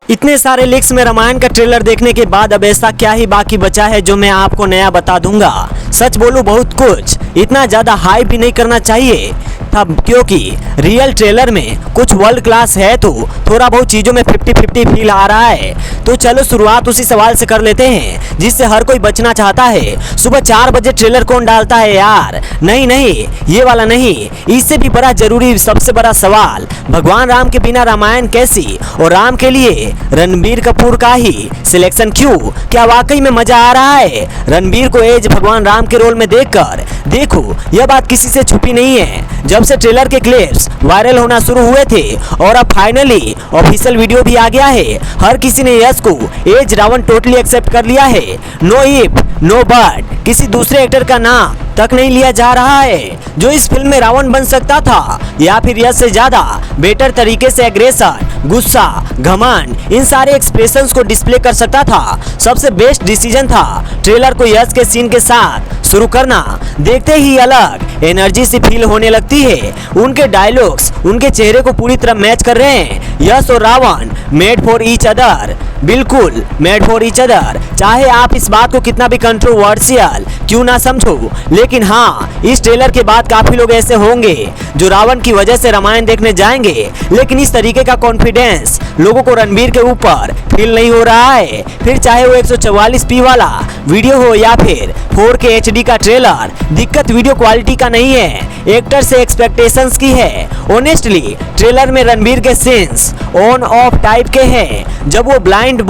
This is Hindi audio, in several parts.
इतने सारे लीक्स में रामायण का ट्रेलर देखने के बाद अब ऐसा क्या ही बाकी बचा है जो मैं आपको नया बता दूंगा। सच बोलूं बहुत कुछ, इतना ज्यादा हाइप भी नहीं करना चाहिए था क्योंकि रियल ट्रेलर में कुछ वर्ल्ड क्लास है तो थोड़ा बहुत चीजों में 50-50 फील आ रहा है। तो चलो शुरुआत उसी सवाल से कर लेते हैं जिससे हर कोई बचना चाहता है। सुबह 4 बजे ट्रेलर कौन डालता है यार? नहीं, ये वाला नहीं, इससे भी बड़ा जरूरी सबसे बड़ा सवाल, भगवान राम के बिना रामायण कैसी और राम के लिए रणबीर कपूर का ही सिलेक्शन क्यों? क्या वाकई में मजा आ रहा है रणबीर को एज भगवान राम के रोल में देखकर? देखो यह बात किसी से छुपी नहीं है, जब से ट्रेलर के क्लिप्स वायरल होना शुरू हुए थे और अब फाइनली ऑफिशियल वीडियो भी आ गया है, हर किसी ने यश को एज रावण टोटली एक्सेप्ट कर लिया है। नो इफ नो बट, किसी दूसरे एक्टर का नाम तक नहीं लिया जा रहा है जो इस फिल्म में रावण बन सकता था या फिर यश से ज्यादा बेटर तरीके से एग्रेशन, गुस्सा, घमंड, इन सारे एक्सप्रेशंस को डिस्प्ले कर सकता था। सबसे बेस्ट डिसीजन था ट्रेलर को यश के सीन के साथ शुरू करना। देखते ही अलग एनर्जी से फील होने लगती है। उनके डायलॉग्स उनके चेहरे को पूरी तरह मैच कर रहे हैं। यश और Ravan made for each other, बिल्कुल मेड फॉर ईच अदर। चाहे आप इस बात को कितना भी कंट्रोवर्शियल क्यों ना समझो, लेकिन हाँ, इस ट्रेलर के बाद काफी लोग ऐसे होंगे जो रावण की वजह से रामायण देखने जाएंगे, लेकिन इस तरीके का कॉन्फिडेंस लोगों को रणबीर के ऊपर फील नहीं हो रहा है। फिर चाहे वो 144p वाला वीडियो हो या फिर 4K HD का ट्रेलर, दिक्कत वीडियो क्वालिटी का नहीं है, एक्टर से एक्सपेक्टेशंस की है। ऑनेस्टली ट्रेलर में रणबीर के सीन्स ऑन ऑफ टाइप के हैं। जब वो ब्लाइंड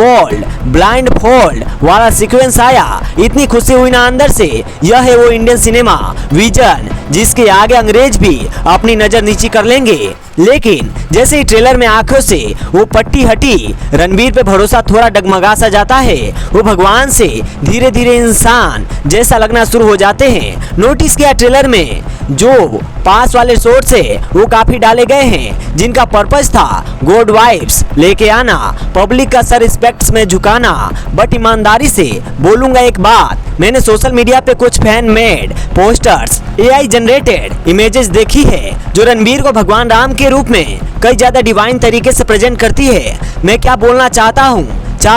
फोल्ड वाला सीक्वेंस आया, इतनी खुशी हुई ना अंदर से। यह है वो इंडियन सिनेमा विजन जिसके आगे अंग्रेज भी अपनी नजर नीची कर लेंगे। लेकिन जैसे ही ट्रेलर में आंखों से वो पट्टी हटी, रणबीर पे भरोसा थोड़ा डगमगा सा जाता है। वो भगवान से धीरे धीरे इंसान जैसा लगना शुरू हो जाते हैं। नोटिस किया ट्रेलर में जो पास वाले शॉट्स है वो काफी डाले गए हैं जिनका पर्पस था गॉड वाइब्स लेके आना, पब्लिक का सर रिस्पेक्ट्स में झुकाना। बट ईमानदारी से बोलूंगा एक बात, मैंने सोशल मीडिया पे कुछ fan made posters, AI generated images देखी है जो रणबीर को भगवान राम के रूप में कई ज्यादा डिवाइन तरीके से प्रेजेंट करती है। मैं क्या बोलना चाह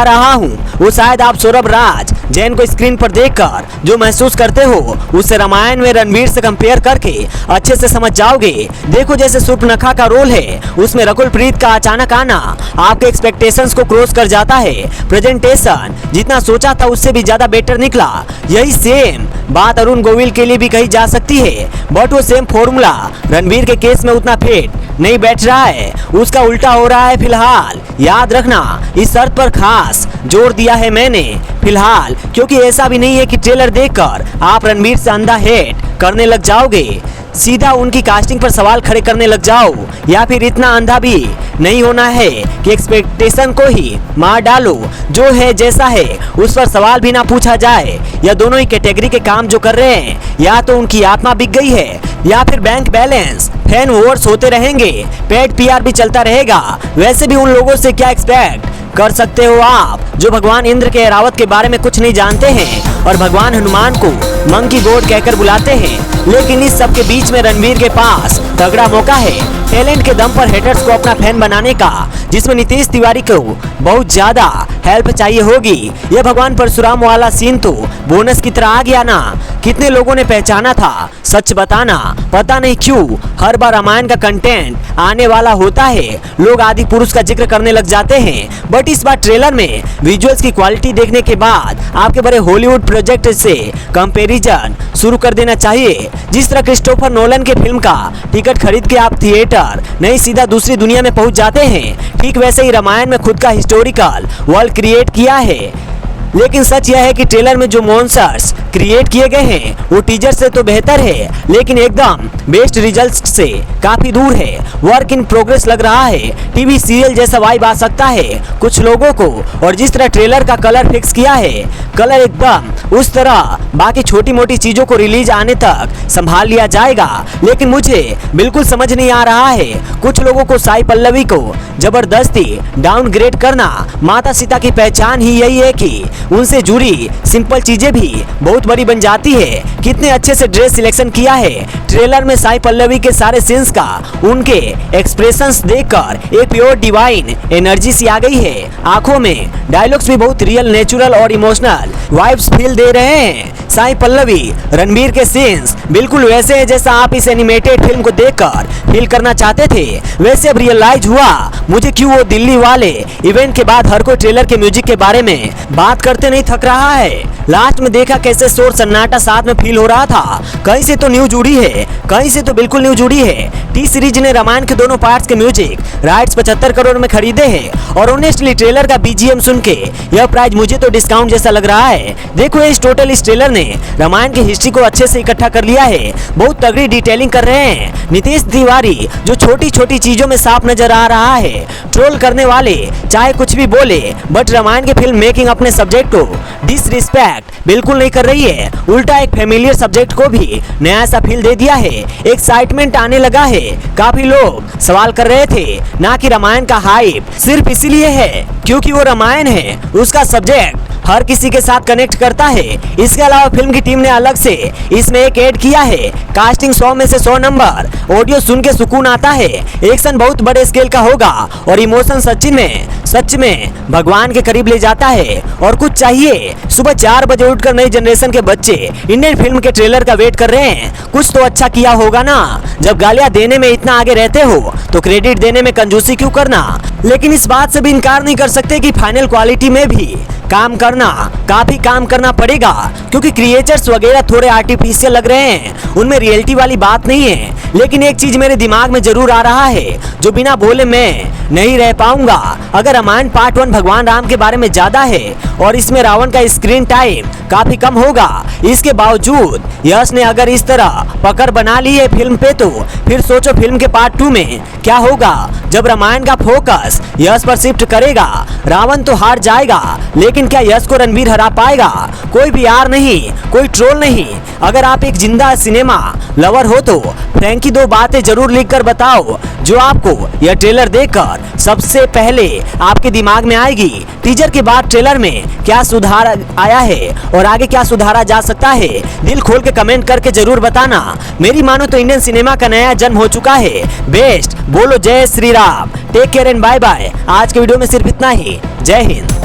रहा हूँ वो शायद आप सौरभ राज जैन को स्क्रीन पर देखकर जो महसूस करते हो उसे रामायण में रणबीर से कंपेयर करके अच्छे से समझ जाओगे। देखो जैसे सूर्पनखा का रोल है, उसमें रकुल प्रीत का अचानक आना आपके एक्सपेक्टेशंस को क्रॉस कर जाता है। प्रेजेंटेशन जितना सोचा था उससे भी ज्यादा बेटर निकला। यही सेम बात अरुण गोविल के लिए भी कही जा सकती है, बट वो सेम फॉर्मूला रणबीर के केस में उतना फिट नहीं बैठ रहा है, उसका उल्टा हो रहा है फिलहाल। याद रखना, इस शर्त पर खास जोर दिया है मैंने फिलहाल, क्योंकि ऐसा भी नहीं है कि ट्रेलर देखकर आप रणबीर से अंधा हेट करने लग जाओगे, सीधा उनकी कास्टिंग पर सवाल खड़े करने लग जाओ, या फिर इतना अंधा भी नहीं होना है कि एक्सपेक्टेशन को ही मार डालो। जो है जैसा है उस पर सवाल भी ना पूछा जाए। या दोनों ही कैटेगरी के काम जो कर रहे हैं, या तो उनकी आत्मा बिक गई है या फिर बैंक बैलेंस, फैन वोट्स होते रहेंगे, पेड PR भी चलता रहेगा। वैसे भी उन लोगों से क्या एक्सपेक्ट कर सकते हो आप जो भगवान इंद्र के ऐरावत के बारे में कुछ नहीं जानते हैं और भगवान हनुमान को मंकी गॉड कहकर बुलाते हैं। लेकिन इस सब के बीच में रणबीर के पास तगड़ा मौका है टैलेंट के दम पर हेटर्स को अपना फैन बनाने का, जिसमें नीतीश तिवारी को बहुत ज्यादा हेल्प चाहिए होगी। यह भगवान परशुराम वाला सीन तो बोनस की तरह आ गया ना। कितने लोगों ने पहचाना था, सच बताना पता नहीं क्यों हर बार रामायण का कंटेंट आने वाला होता है लोग आदि पुरुष का जिक्र करने लग जाते हैं। बट इस बार ट्रेलर में विजुअल्स की क्वालिटी देखने के बाद आपके बड़े हॉलीवुड प्रोजेक्ट से कंपैरिजन शुरू कर देना चाहिए। जिस तरह क्रिस्टोफर नोलन के फिल्म का टिकट खरीद के आप थिएटर नहीं सीधा दूसरी दुनिया में पहुंच जाते हैं, ठीक वैसे ही रामायण में खुद का हिस्टोरिकल वर्ल्ड क्रिएट किया है। लेकिन सच यह है कि ट्रेलर में जो मॉन्स्टर्स क्रिएट किए गए हैं वो टीजर से तो बेहतर है, लेकिन एकदम बेस्ट रिजल्ट्स से काफी दूर है। वर्क इन प्रोग्रेस लग रहा है, टीवी सीरियल जैसा वाइब आ सकता है कुछ लोगों को। और जिस तरह ट्रेलर का कलर फिक्स किया है, कलर एकदम उस तरह बाकी छोटी मोटी चीजों को रिलीज आने तक संभाल लिया जाएगा। लेकिन मुझे बिल्कुल समझ नहीं आ रहा है कुछ लोगों को साई पल्लवी को जबरदस्ती डाउनग्रेड करना। माता सीता की पहचान ही यही है कि उनसे जुड़ी सिंपल चीजें भी बहुत बड़ी बन जाती है। कितने अच्छे से ड्रेस सिलेक्शन किया है ट्रेलर में साई पल्लवी के सारे सीन्स का। उनके एक्सप्रेशंस देखकर एक प्योर डिवाइन एनर्जी सी आ गई है आंखों में। डायलॉग्स भी बहुत रियल, नेचुरल और इमोशनल वाइब्स फील दे रहे हैं। साई पल्लवी रणबीर के सीन्स बिल्कुल वैसे हैं जैसा आप इस एनिमेटेड फिल्म को देखकर फील करना चाहते थे। वैसे अब रियलाइज हुआ मुझे क्यों वो दिल्ली वाले इवेंट के बाद हर कोई ट्रेलर के म्यूजिक के बारे में बात करते नहीं थक रहा है। लास्ट में देखा कैसे शोर सन्नाटा साथ में फील हो रहा था। कहीं से तो न्यूज जुड़ी है, कहीं से तो बिल्कुल न्यूज जुड़ी है। टी सीरीज ने रामायण के दोनों पार्ट्स के म्यूजिक राइट्स 75 करोड़ में खरीदे हैं और ऑनेस्टली ट्रेलर का बीजीएम सुन के यह प्राइस मुझे तो डिस्काउंट जैसा लग रहा है। देखो इस ट्रेलर ने रामायण की हिस्ट्री को अच्छे से इकट्ठा कर लिया है। बहुत तगड़ी डिटेलिंग कर रहे हैं नितेश तिवारी जो छोटी छोटी चीजों में साफ नजर आ रहा है। ट्रोल करने वाले चाहे कुछ भी बोले बट रामायण की फिल्म मेकिंग अपने सब्जेक्ट को डिसरिस्पेक्ट बिल्कुल नहीं कर रही है। उल्टा एक फेमिलियर सब्जेक्ट को भी नया सा फील दे दिया है। एक्साइटमेंट आने लगा है। काफी लोग सवाल कर रहे थे ना कि रामायण का हाइप सिर्फ इसीलिए है क्योंकि वो रामायण है, उसका सब्जेक्ट हर किसी के साथ कनेक्ट करता है। इसके अलावा फिल्म की टीम ने अलग से इसमें एक ऐड किया है। कास्टिंग 100 में से 100 नंबर। ऑडियो सुन के सुकून आता है। एक्शन बहुत बड़े स्केल का होगा और इमोशन सच में भगवान के करीब ले जाता है। और कुछ चाहिए, सुबह 4 बजे उठकर नई जनरेशन के बच्चे इंडियन फिल्म के ट्रेलर का वेट कर रहे हैं। कुछ तो अच्छा किया होगा ना। जब गालियां देने में इतना आगे रहते हो तो क्रेडिट देने में कंजूसी क्यों करना। लेकिन इस बात से भी इनकार नहीं कर सकते कि फाइनल क्वालिटी में भी काफी काम करना पड़ेगा क्योंकि क्रिएचर्स वगैरह थोड़े आर्टिफिशियल लग रहे हैं। उनमें रियलिटी वाली बात नहीं है। लेकिन एक चीज मेरे दिमाग में जरूर आ रहा है जो बिना बोले मैं नहीं रह पाऊंगा। अगर रामायण पार्ट 1 भगवान राम के बारे में ज्यादा है और इसमें रावण का स्क्रीन टाइम काफी कम होगा, इसके बावजूद यश ने अगर इस तरह पकड़ बना ली है फिल्म पे तो फिर सोचो फिल्म के पार्ट 2 में क्या होगा जब रामायण का फोकस यश पर शिफ्ट करेगा। रावण तो हार जाएगा लेकिन क्या यश को रणबीर हरा पाएगा। कोई भी यार नहीं, कोई ट्रोल नहीं। अगर आप एक जिंदा सिनेमा लवर हो तो फ्रैंकी 2 बातें जरूर लिखकर बताओ जो आपको यह ट्रेलर देखकर सबसे पहले आपके दिमाग में आएगी। टीजर के बाद ट्रेलर में क्या सुधार आया है और आगे क्या सुधारा जा सकता है, दिल खोल के कमेंट करके जरूर बताना। मेरी मानो तो इंडियन सिनेमा का नया जन्म हो चुका है। बेस्ट बोलो जय Shri Ram. Take care and bye bye. आज के वीडियो में सिर्फ इतना ही। जय हिंद।